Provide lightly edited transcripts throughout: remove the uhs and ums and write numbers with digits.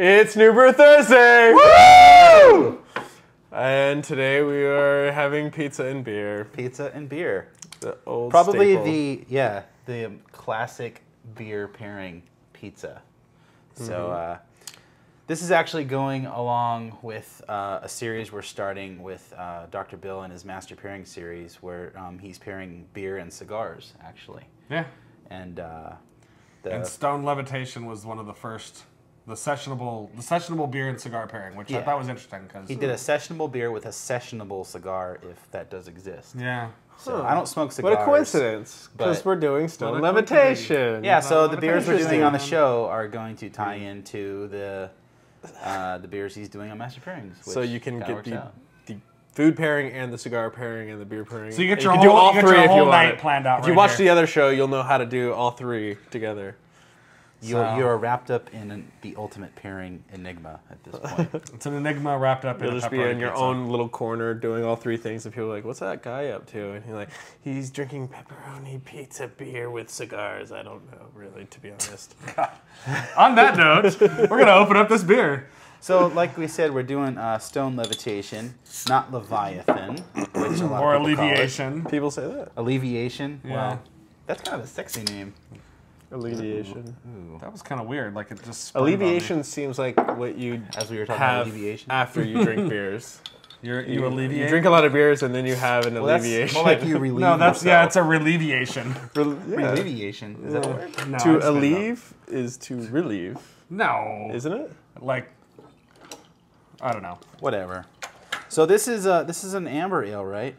It's New Brew Thursday! Woo! And today we are having pizza and beer. Pizza and beer. The old Probably staple. the classic beer pairing pizza. So this is actually going along with a series we're starting with Dr. Bill and his Master Pairings series, where he's pairing beer and cigars, actually. Yeah. And And Stone Levitation was one of the first, the sessionable beer and cigar pairing, which I thought was interesting because he did a sessionable beer with a sessionable cigar, if that does exist. Yeah. So I don't smoke cigars. What a coincidence, because we're doing Stone What a Levitation. Yeah, so the beers we're doing on the show are going to tie into the beers he's doing on Master Pairings. So you can get the food pairing and the cigar pairing and the beer pairing. So you get and your you whole, can do all three if you want night it. planned out. If you watch the other show, you'll know how to do all three together. You're wrapped up in the ultimate pairing enigma at this point. It's an enigma wrapped up in You'll a just be pepperoni in your pizza. own little corner doing all three things, and people are like, "What's that guy up to?" And you're like, "He's drinking pepperoni pizza beer with cigars." I don't know, really, to be honest. On that note, we're gonna open up this beer. So, like we said, we're doing Stone Levitation, not Leviathan, which a lot Or of people call it. alleviation. People say that. Alleviation. Yeah. Well, that's kind of a sexy name. Alleviation. Ooh. That was kind of weird. Like it just spurned on me. Alleviation seems like what you As we were talking about have alleviation. after you drink beers. You alleviate. You drink a lot of beers and then you have an Well, that's alleviation. more like you relieve No, that's yourself. it's a relievation. Alleviation. Is that a word? No, To it's good alleviate is to relieve, enough. No, isn't it? like I don't know. Whatever. So this is an amber ale, right?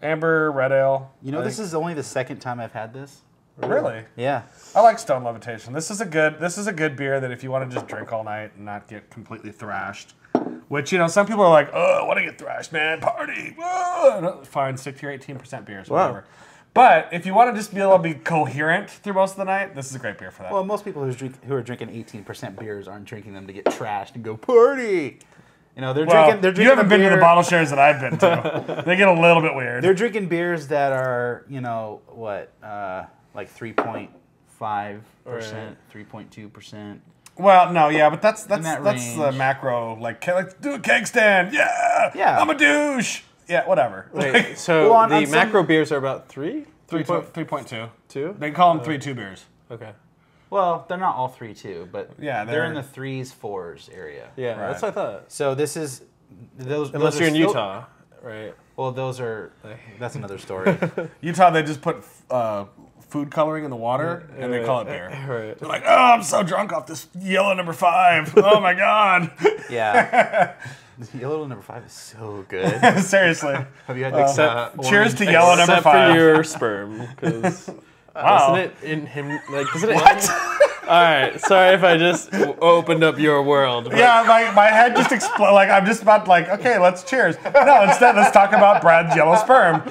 Amber red ale. You know, this is only the second time I've had this. Really? Yeah. I like Stone Levitation. This is a good beer that if you want to just drink all night and not get completely thrashed. Which, you know, some people are like, oh, I want to get thrashed, man, party. Whoa. Fine, stick to your 18% beers, whatever. But if you want to just be able to be coherent through most of the night, this is a great beer for that. Well, most people who are drinking 18% beers aren't drinking them to get trashed and go party. You know, they're drinking. You haven't been to the bottle shares that I've been to. They get a little bit weird. They're drinking beers that are, you know, what, like 3.5%, 3.2%. Well, no, yeah, but that's that the range. macro. Like do a keg stand. Yeah. I'm a douche. Yeah, whatever. Wait, so Well, the macro beers are about 3.2. 2? They call them 3.2 beers. Okay. Well, they're not all 3.2, but Yeah, they're in they're- the 3s, 4s area. Yeah, Right. that's what I thought. So this is those. Unless those you're are in still- Utah, right? Well, those are. That's another story. Utah, they just put food coloring in the water and they call it beer. Right. They're like, oh, I'm so drunk off this yellow number 5. Oh my god. Yeah. Yellow number 5 is so good. Seriously. Have you had the Cheers to yellow number Except 5. for your sperm, because Wow. isn't it in him? Like, isn't it? What? All right. Sorry if I just opened up your world. But Yeah, my head just exploded. Like I'm just about like, okay, let's cheers. No, instead let's talk about Brad's yellow sperm.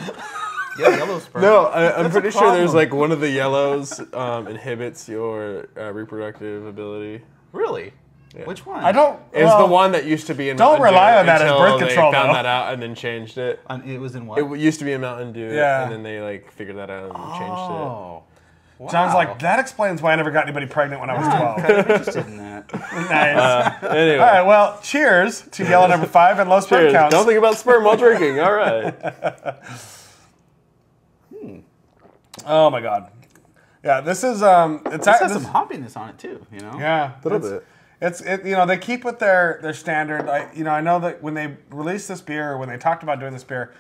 Yeah, yellow sperm. No, I'm pretty sure there's problem. like one of the yellows inhibits your reproductive ability. Really? Yeah. Which one? I don't. It was the one that used to be in Don't Mountain rely Dew on that as until birth control, They found though. that out and then changed it. It was in what? It used to be in Mountain Dew, Yeah. and then they like figured that out and changed Oh. Wow. John's like, that explains why I never got anybody pregnant when I was I'm 12. kind of interested in that. Nice. it. Anyway, All right, well, cheers to yellow number 5 and low sperm cheers. counts. Don't think about sperm while drinking. All right. Oh my god. Yeah, this is This has some hoppiness on it too. You know. Yeah, A little bit. It's you know, they keep with their standard. I know that when they released this beer, or when they talked about doing this beer,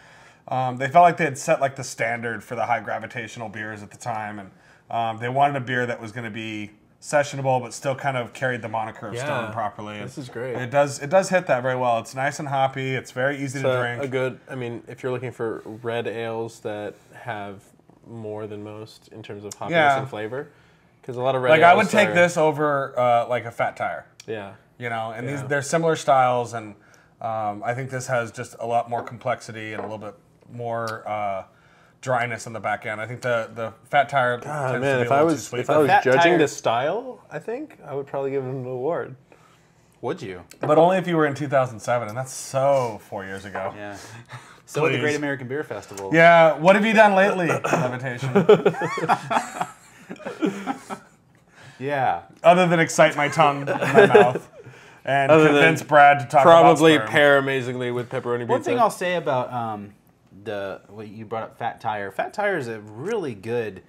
they felt like they had set like the standard for the high gravitational beers at the time, and they wanted a beer that was going to be sessionable but still kind of carried the moniker of Stone properly. This is great. It does hit that very well. It's nice and hoppy. It's very easy to drink. A good. I mean, if you're looking for red ales that have more than most in terms of hoppiness and flavor, because a lot of red Like ales I would take are- this over like a Fat Tire. Yeah. You know, and they're similar styles, and I think this has just a lot more complexity and a little bit more dryness on the back end. I think the Fat Tire tends to be a little too sweet. if I was Fat judging Tire- this style, I think I would probably give it an award. Would you? But only if you were in 2007, and that's so 4 years ago. Yeah. So at the Please. Great American Beer Festival. Yeah, what have you done lately, Levitation? Yeah. Other than excite my tongue in my mouth. and Other than convince Brad to talk probably about sperm. pair amazingly with pepperoni pizza. One thing I'll say about what you brought up, Fat Tire. Fat Tire is a really good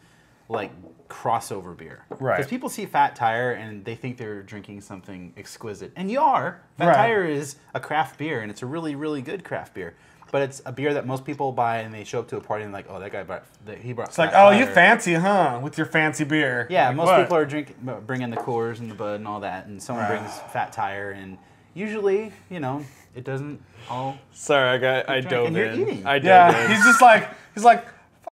like crossover beer. Right. Because people see Fat Tire and they think they're drinking something exquisite, and you are. Fat Right. Tire is a craft beer, and it's a really, really good craft beer. But it's a beer that most people buy, and they show up to a party and like, oh, that guy brought. He brought. It's like, oh, you fancy, huh? With your fancy beer. Yeah, Like, most what? people are bringing the Coors and the Bud and all that, and someone brings Fat Tire, and usually, you know, it doesn't all. Sorry, I dove and you're in. eating. I dove Yeah, in. he's like, fuck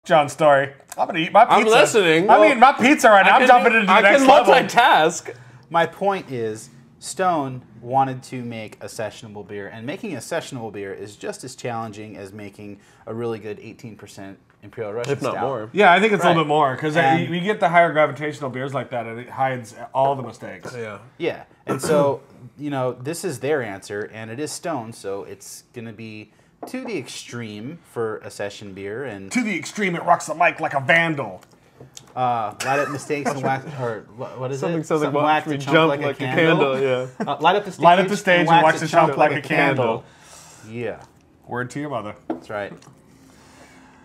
John's story. I'm gonna eat my pizza. I'm listening. I'm eating my pizza right now. I'm jumping into the next level. I can multitask. My point is, Stone wanted to make a sessionable beer, and making a sessionable beer is just as challenging as making a really good 18% Imperial Russian If not stout. more. Yeah, I think it's a little Right. bit more because And- we get the higher gravitational beers like that, and it hides all the mistakes. Yeah. Yeah, and so, you know, this is their answer, and it is Stone, so it's going to be to the extreme for a session beer, and To the extreme, it rocks the mic like a vandal. light up mistakes and wax, or what is Something it? something wax we to jump like a candle. Yeah. light up the stage, Light up the stage and wax the chump like a candle. Yeah, Word to your mother. that's right.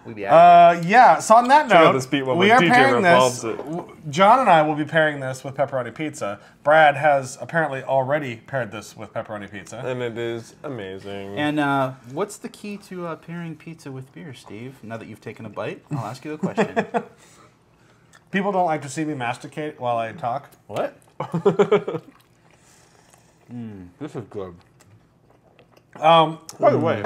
We be out Yeah, so on that out note, this beat while we my are DJ pairing revolves this. it. John and I will be pairing this with pepperoni pizza. Brad has apparently already paired this with pepperoni pizza. And it is amazing. And what's the key to pairing pizza with beer, Steve? Now that you've taken a bite, I'll ask you a question. People don't like to see me masticate while I talk. What? This is good. By the way,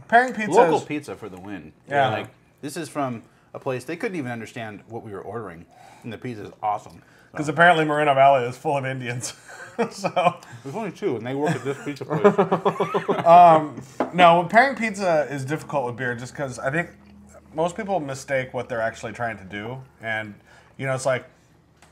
Pairing pizza Local is, pizza for the win. Yeah. Like, this is from a place, they couldn't even understand what we were ordering. And the pizza is awesome. because apparently Moreno Valley is full of Indians. So, There's only two, and they work at this pizza place. no, pairing pizza is difficult with beer just because I think most people mistake what they're actually trying to do. And, you know, it's like,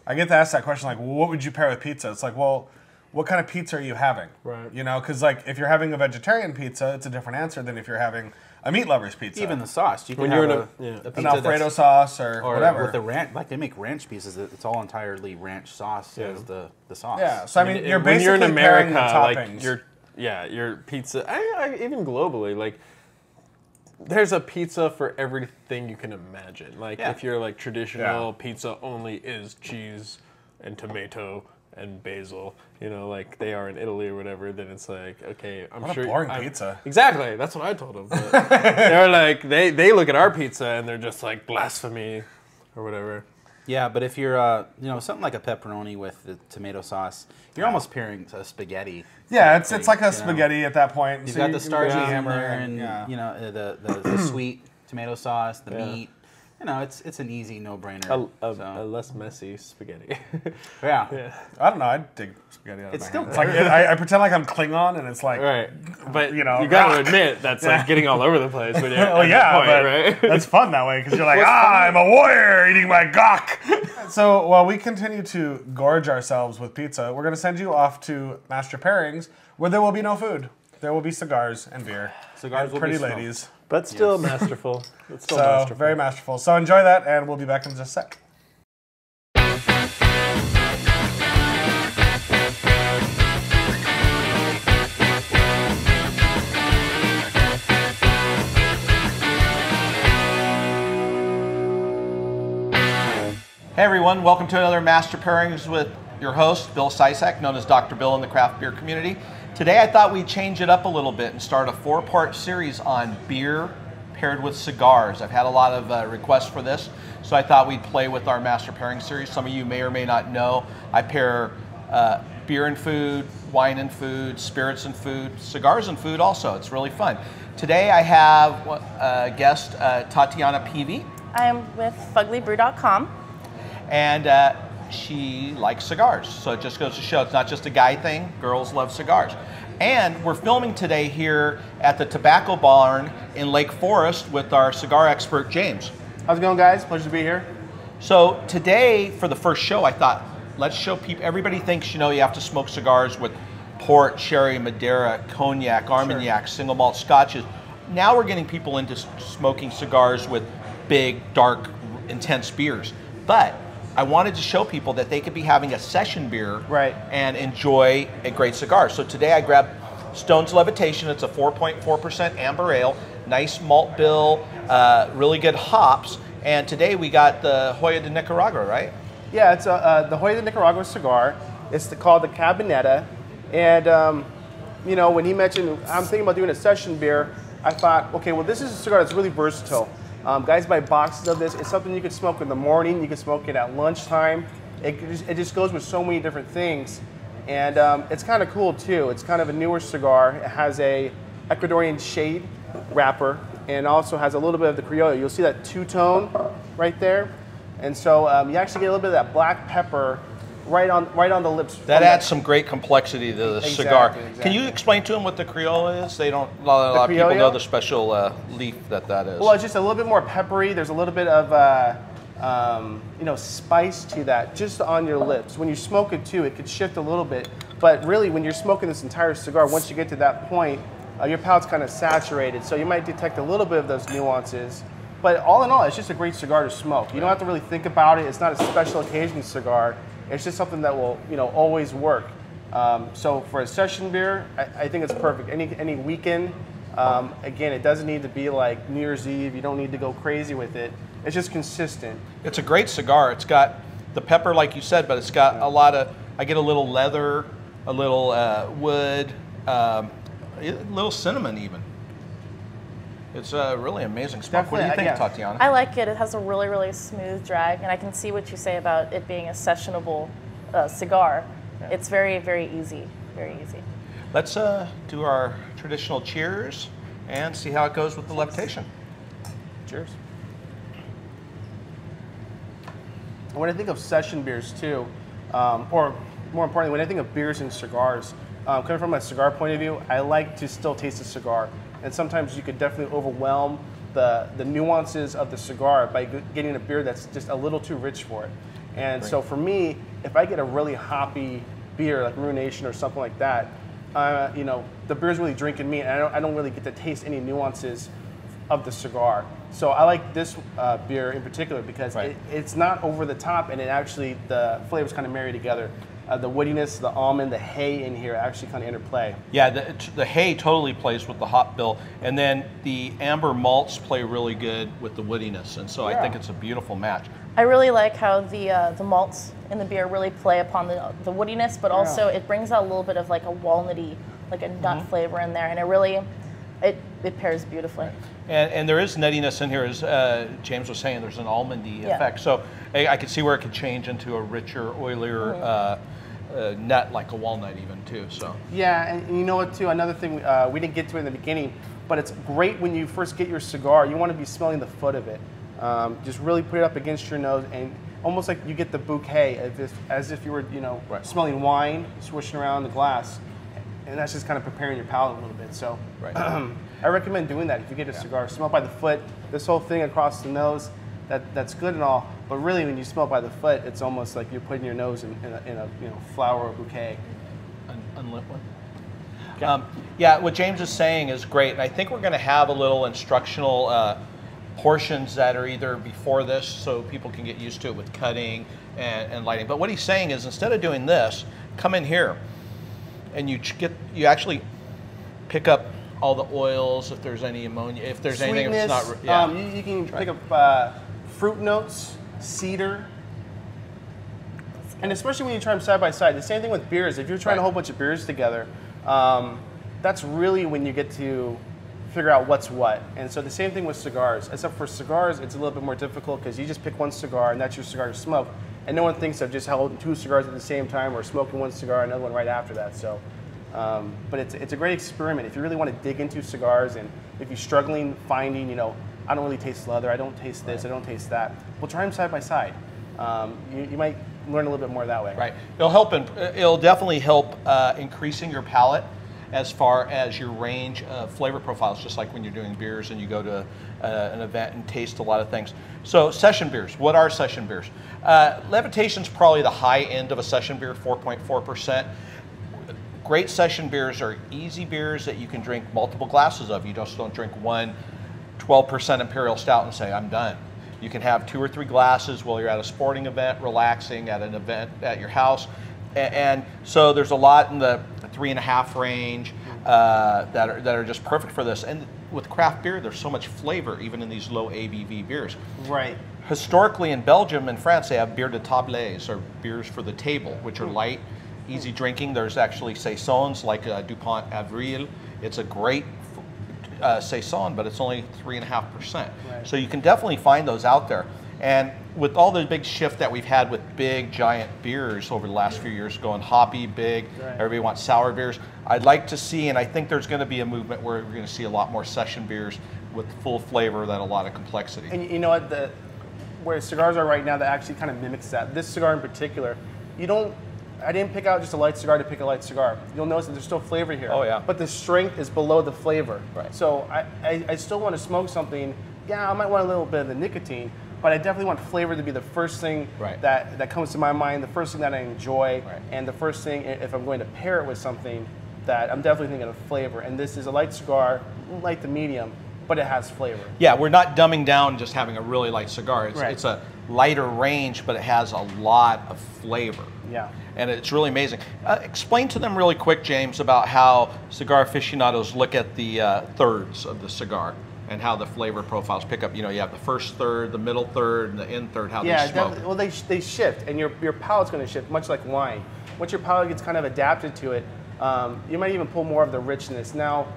I get to ask that question, like, well, what would you pair with pizza? It's like, well, what kind of pizza are you having? Right. You know, because, like, if you're having a vegetarian pizza, it's a different answer than if you're having a meat lover's pizza. Even the sauce. You can When have you're in a a- pizza an Alfredo that's- sauce or whatever. with the ranch, like they make ranch pieces. It's all entirely ranch sauce as the sauce. Yeah, so I mean, you're when basically you're in pairing America, the like toppings. your pizza, even globally, like there's a pizza for everything you can imagine. Like Yeah. if you're like traditional Yeah. pizza only is cheese and tomato and basil, you know, like they are in Italy or whatever, then it's like, okay, I'm What a sure boring pizza. Exactly, that's what I told them. But they're like they look at our pizza and they're just like blasphemy or whatever. Yeah, but if you're, you know, something like a pepperoni with the tomato sauce, you're almost pairing a spaghetti. Yeah, type it's like thing, a you know? spaghetti at that point. You've So got you the can starches in hammer there, and yeah. you know the sweet tomato sauce, the Yeah. meat. You know, it's an easy no-brainer. A less messy spaghetti. Yeah. Yeah. I don't know. I dig spaghetti out of It's my still hand. It's like I pretend like I'm Klingon, and it's like, Right, but You know, you gotta rock. admit that's like getting all over the place. When you're well, at yeah, that point, but right? that's fun that way because you're like, I'm a warrior eating my gawk. So while we continue to gorge ourselves with pizza, we're going to send you off to Master Pairings, where there will be no food. There will be cigars and beer. Cigars and will pretty be smoked. ladies. But still masterful. It's still So masterful. very masterful. So enjoy that, and we'll be back in just a sec. Hey everyone, welcome to another Master Pairings with your host, Bill Sisak, known as Dr. Bill in the craft beer community. Today I thought we'd change it up a little bit and start a 4-part series on beer paired with cigars. I've had a lot of requests for this, so I thought we'd play with our Master Pairing series. Some of you may or may not know, I pair beer and food, wine and food, spirits and food, cigars and food also. It's really fun. Today I have a guest, Tatiana Peavey. I am with fuglybrew.com. And she likes cigars. So it just goes to show it's not just a guy thing, girls love cigars. And we're filming today here at the Tobacco Barn in Lake Forest with our cigar expert, James. How's it going, guys? Pleasure to be here. So today, for the first show, I thought, let's show people, everybody thinks, you know, you have to smoke cigars with port, sherry, Madeira, cognac, Armagnac, single malt scotches. Now we're getting people into smoking cigars with big, dark, intense beers. But I wanted to show people that they could be having a session beer Right. and enjoy a great cigar. So today I grabbed Stone's Levitation. It's a 4.4% amber ale, nice malt bill, really good hops. And today we got the Joya de Nicaragua, right? Yeah, it's the Joya de Nicaragua cigar. It's called the Cabinetta. And, you know, when he mentioned, I'm thinking about doing a session beer, I thought, okay, well, this is a cigar that's really versatile. Guys buy boxes of this. It's something you could smoke in the morning. You can smoke it at lunchtime. It just goes with so many different things. And it's kind of cool, too. It's kind of a newer cigar. It has a Ecuadorian shade wrapper and also has a little bit of the Criollo. You'll see that two-tone right there. And so you actually get a little bit of that black pepper right on the lips. That adds some great complexity to the cigar. Exactly. Can you explain to them what the Criollo is? They don't. A lot of people Criollo? know the special leaf that is. Well, it's just a little bit more peppery. There's a little bit of you know, spice to that just on your lips. When you smoke it too, it could shift a little bit. But really, when you're smoking this entire cigar, once you get to that point, your palate's kind of saturated. So you might detect a little bit of those nuances. But all in all, it's just a great cigar to smoke. You don't have to really think about it. It's not a special occasion cigar. It's just something that will, you know, always work. So for a session beer, I think it's perfect. Any weekend, again, it doesn't need to be like New Year's Eve. You don't need to go crazy with it. It's just consistent. It's a great cigar. It's got the pepper, like you said, but it's got a lot of. I get a little leather, a little wood, a little cinnamon even. It's a really amazing smoke. What do you think, Tatiana? I like it. It has a really, really smooth drag, and I can see what you say about it being a sessionable cigar. Yeah. It's very, very easy. Very easy. Let's do our traditional cheers and see how it goes with the levitation. Cheers. And when I think of session beers too, or more importantly, when I think of beers and cigars, coming from a cigar point of view, I like to still taste a cigar. And sometimes you could definitely overwhelm the nuances of the cigar by getting a beer that's just a little too rich for it. And so for me, if I get a really hoppy beer like Ruination or something like that, you know, the beer's really drinking me, and I don't really get to taste any nuances of the cigar. So I like this beer in particular because it's not over the top, and it actually, the flavors kind of marry together. The woodiness, the almond, the hay in here actually kind of interplay. Yeah, the hay totally plays with the hop bill, and then the amber malts play really good with the woodiness, and so I think it's a beautiful match. I really like how the malts in the beer really play upon the woodiness, but also it brings out a little bit of like a walnutty, like a nut flavor in there, and it really, it pairs beautifully. And there is nuttiness in here, as James was saying. There's an almondy effect, so I could see where it could change into a richer, oilier nut, like a walnut even too. So yeah, and you know what too? Another thing we didn't get to in the beginning, but it's great when you first get your cigar. You want to be smelling the foot of it. Just really put it up against your nose, and almost like you get the bouquet, as if you were, you know, smelling wine, swishing around the glass, and that's just kind of preparing your palate a little bit. So I recommend doing that if you get a cigar. Smell by the foot. This whole thing across the nose, that's good and all, but really when you smell by the foot, it's almost like you're putting your nose in a you know, flower or bouquet. Unlit one. Yeah, what James is saying is great, and I think we're going to have a little instructional portions that are either before this, so people can get used to it with cutting and lighting. But what he's saying is, instead of doing this, come in here, and you actually pick up all the oils, if there's any ammonia, if there's anything that's not. You can pick up fruit notes, cedar, and especially when you try them side by side. The same thing with beers. If you're trying a whole bunch of beers together, that's really when you get to figure out what's what. And so the same thing with cigars, except for cigars, it's a little bit more difficult because you just pick one cigar and that's your cigar to smoke. And no one thinks of just holding two cigars at the same time or smoking one cigar and another one right after that. So, but it's a great experiment. If you really want to dig into cigars, and if you're struggling finding, you know, I don't really taste leather, I don't taste this, I don't taste that, well, try them side by side. You might learn a little bit more that way. Right. It'll definitely help increasing your palate as far as your range of flavor profiles, just like when you're doing beers and you go to an event and taste a lot of things. So session beers, what are session beers? Levitation's probably the high end of a session beer, 4.4%. Great session beers are easy beers that you can drink multiple glasses of. You just don't drink one 12% Imperial Stout and say, I'm done. You can have 2 or 3 glasses while you're at a sporting event, relaxing at an event at your house. And so there's a lot in the 3.5 range that are just perfect for this. And with craft beer, there's so much flavor even in these low ABV beers. Right. Historically in Belgium and France, they have bière de table, or beers for the table, which are light, easy drinking. There's actually saisons like DuPont Avril. It's a great saison, but it's only 3.5%. Right. So you can definitely find those out there. And with all the big shift that we've had with big, giant beers over the last few years, going hoppy, big, everybody wants sour beers, I'd like to see, and I think there's going to be a movement where we're going to see a lot more session beers with full flavor than a lot of complexity. And you know what, where cigars are right now, that actually kind of mimics that. This cigar in particular, I didn't pick out just a light cigar to pick a light cigar. You'll notice that there's still flavor here. Oh yeah. But the strength is below the flavor. Right. So I still want to smoke something. Yeah, I might want a little bit of the nicotine, but I definitely want flavor to be the first thing that comes to my mind, the first thing that I enjoy, and the first thing, if I'm going to pair it with something, that I'm definitely thinking of flavor. And this is a light cigar, light to medium, but it has flavor. Yeah, we're not dumbing down just having a really light cigar. It's a lighter range, but it has a lot of flavor. Yeah. And it's really amazing. Explain to them really quick, James, about how cigar aficionados look at the thirds of the cigar and how the flavor profiles pick up. You know, you have the first third, the middle third, and the end third, how they smoke. Well, they shift, and your palate's going to shift, much like wine. Once your palate gets kind of adapted to it, you might even pull more of the richness. Now,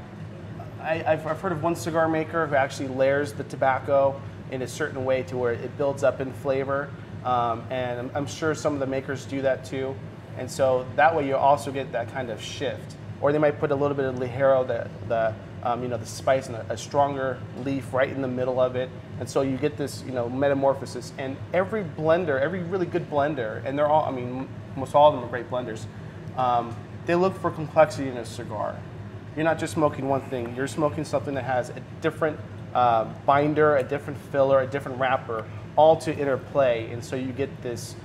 I've heard of one cigar maker who actually layers the tobacco in a certain way to where it builds up in flavor, and I'm sure some of the makers do that too. And so that way you also get that kind of shift. Or they might put a little bit of ligero, the spice, and a stronger leaf right in the middle of it. And so you get this, metamorphosis. And every blender, every really good blender, and they're all, almost all of them are great blenders, they look for complexity in a cigar. You're not just smoking one thing. You're smoking something that has a different binder, a different filler, a different wrapper, all to interplay. And so you get this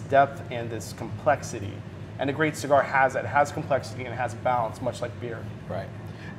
depth and this complexity. And a great cigar has that. It has complexity and it has balance, much like beer. Right.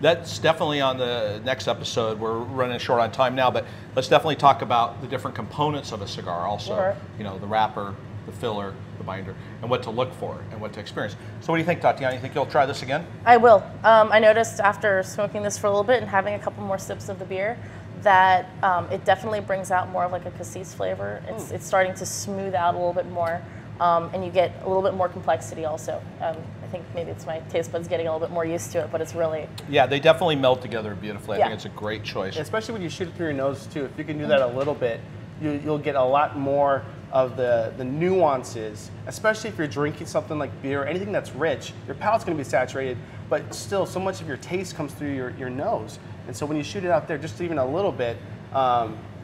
That's definitely on the next episode. We're running short on time now, but let's definitely talk about the different components of a cigar also. Sure. The wrapper, the filler, the binder, and what to look for and what to experience. So what do you think, Tatiana? You think you'll try this again? I will. I noticed after smoking this for a little bit and having a couple more sips of the beer that it definitely brings out more of like a cassis flavor. It's starting to smooth out a little bit more. And you get a little bit more complexity also. I think maybe it's my taste buds getting a little bit more used to it, but it's really... Yeah, they definitely melt together beautifully. I think it's a great choice. Especially when you shoot it through your nose too. If you can do that a little bit, you'll get a lot more of the nuances, especially if you're drinking something like beer, anything that's rich. Your palate's going to be saturated, but still so much of your taste comes through your nose. And so when you shoot it out there just even a little bit,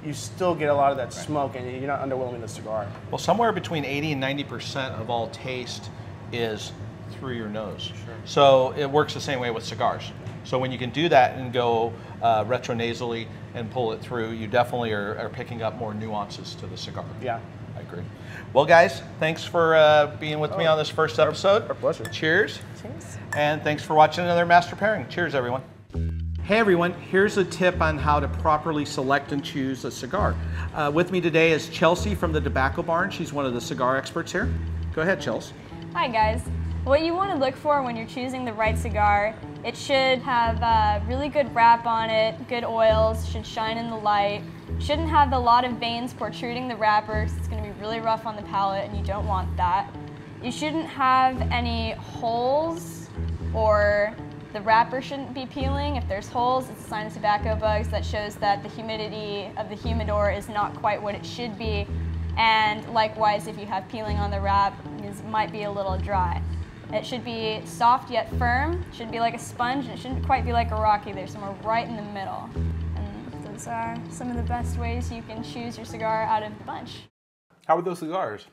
you still get a lot of that smoke, and you're not underwhelming the cigar. Well, somewhere between 80 and 90% of all taste is through your nose. Sure. So it works the same way with cigars. So when you can do that and go retronasally and pull it through, you definitely are picking up more nuances to the cigar. Yeah. I agree. Well, guys, thanks for being with me on this first episode. Our pleasure. Cheers. Cheers. And thanks for watching another Master Pairing. Cheers, everyone. Hey everyone, here's a tip on how to properly select and choose a cigar. With me today is Chelsea from the Tobacco Barn. She's one of the cigar experts here. Go ahead, Chelsea. Hi guys. What you want to look for when you're choosing the right cigar, it should have a really good wrap on it, good oils, should shine in the light, shouldn't have a lot of veins protruding the wrapper, so it's going to be really rough on the palate and you don't want that. You shouldn't have any holes, or the wrapper shouldn't be peeling. If there's holes, it's a sign of tobacco bugs. That shows that the humidity of the humidor is not quite what it should be. And likewise, if you have peeling on the wrap, it might be a little dry. It should be soft yet firm. It should be like a sponge, and it shouldn't quite be like a rock either, somewhere right in the middle. And those are some of the best ways you can choose your cigar out of the bunch. How were those cigars?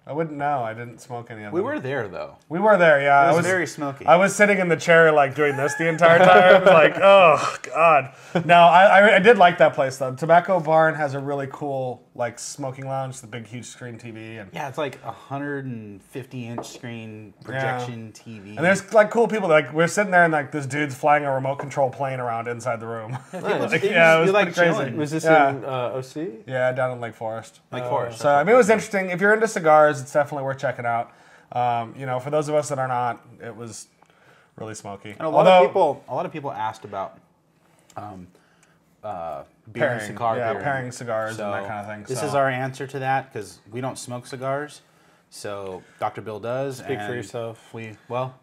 I wouldn't know. I didn't smoke any of them. We were there, though. We were there, yeah. It was very smoky. I was sitting in the chair, like, doing this the entire time. I was like, oh, God. No, I did like that place, though. Tobacco Barn has a really cool like smoking lounge, the big huge screen TV, and Yeah, it's like 150-inch screen projection TV. and there's like cool people. Like we're sitting there and like this dude's flying a remote control plane around inside the room. Nice. Yeah, it was like pretty crazy. chilling. Was this Yeah. in OC? Yeah, down in Lake Forest. Lake Forest. So I mean, it was interesting. If you're into cigars, it's definitely worth checking out. You know, for those of us that are not, it was really smoky. And a lot of people asked about beer and cigar beer. pairing cigars So and that kind of thing. This so. is our answer to that because we don't smoke cigars. So Dr. Bill does. Speak for and yourself.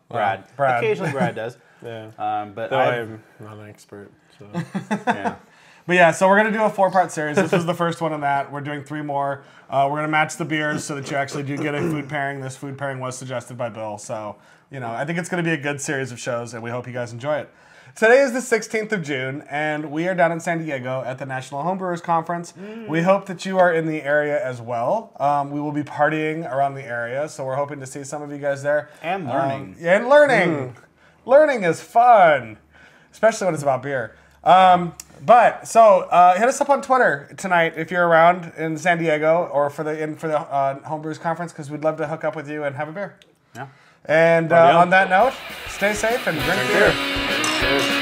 Brad. Occasionally Brad does. Yeah. But Though I'm not an expert. So. yeah. But yeah, so we're going to do a 4-part series. This was the first one in that. We're doing 3 more. We're going to match the beers so that you actually do get a food pairing. This food pairing was suggested by Bill. So, you know, I think it's going to be a good series of shows, and we hope you guys enjoy it. Today is the 16th of June, and we are down in San Diego at the National Homebrewers Conference. We hope that you are in the area as well. We will be partying around the area, so we're hoping to see some of you guys there. And learning. And learning. Learning is fun, especially when it's about beer. But hit us up on Twitter tonight if you're around in San Diego or for the Homebrewers Conference, because we'd love to hook up with you and have a beer. Yeah. And on that note, stay safe and drink beer. Cheers.